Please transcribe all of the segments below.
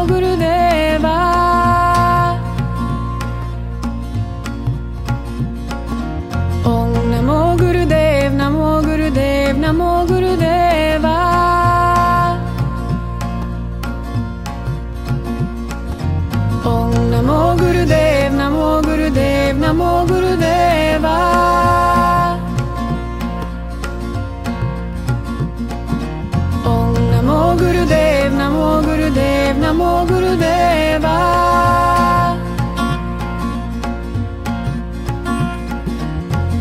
Gurudeva. Om Namo Gurudev, Namo Gurudev, Namo Gurudeva. Om Namo Gurudev, Namo Gurudev, Namo Gurudeva. Om Namo Gurudev, Namo Gurudev, Namo Gurudeva.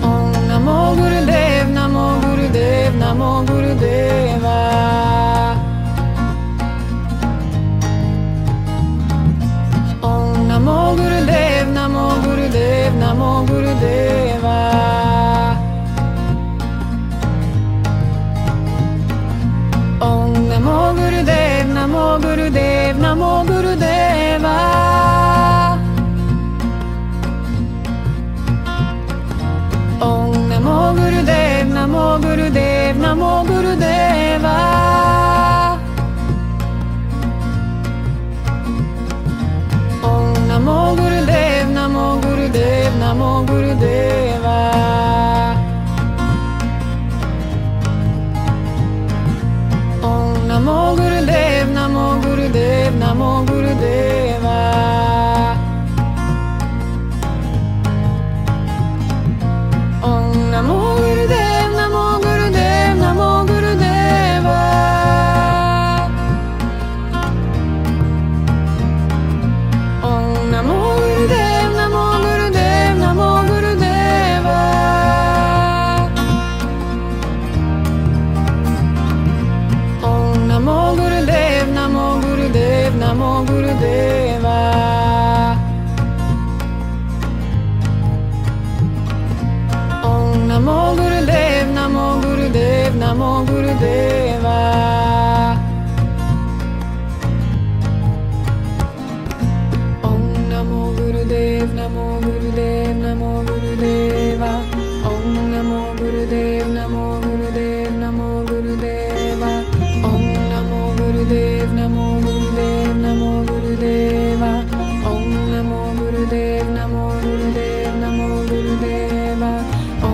Om Namo Gurudev, Namo Gurudev, Namo Gurudeva. Om Namo Gurudev, Namo Gurudev, Namo Gurudeva. Om Namo Gurudev, Namo Gurudev, Namo Gurudeva. Om Namo Gurudev, Namo Gurudev, Namo Gurudeva. Om Namo Gurudev, Namo Gurudev, Namo Gurudeva. Om Namo Gurudev, Namo Gurudev, Namo Gurudeva. Om Namo Gurudev, Namo Gurudev, Namo Gurudeva. Om Namo Gurudev, Namo Gurudev, Namo Gurudeva. Om Namo Gurudev, Namo Gurudev, Namo Gurudeva. Om Namo Gurudev, Namo Gurudev, Namo Gurudeva. Om Namo Gurudev, Namo Gurudev, Namo Gurudeva. Om Namo Gurudev, Namo Gurudev, Namo Gurudeva. Om Namo Gurudev, Namo Gurudev, Namo Gurudeva. Om Namo Gurudev, Namo Gurudev, Namo Gurudeva. Om Namo Gurudev, Namo Gurudev, Namo Gurudeva.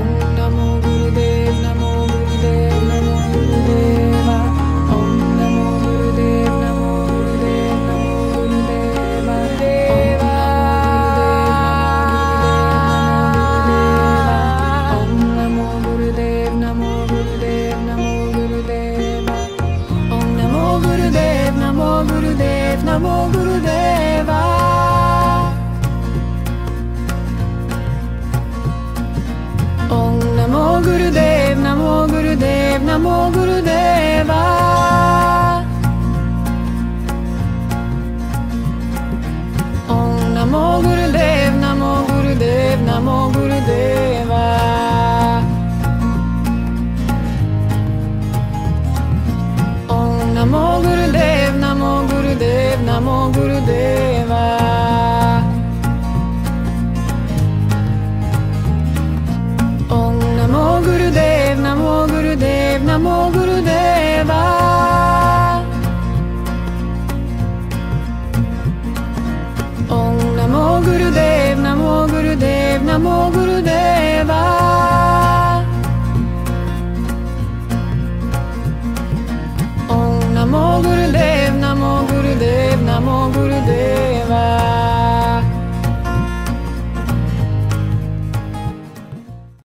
Om Namo Gurudev, Namo Gurudev, Namo Gurudeva. Om Namo Gurudev, Namo Gurudev, Namo Gurudeva. Om Namo Gurudev, Namo Gurudev, Namo Gurudeva. Om Namo Gurudev, Namo Gurudev, Namo Gurudeva. Om Namo Gurudev, Namo Gurudev, Namo Gurudeva. Om Namo Gurudev, Namo Gurudev, Namo Gurudeva. Om Namo Gurudev, Namo Gurudev, Namo Gurudeva. Om Namo Gurudev, Namo Gurudev, Namo Gurudeva.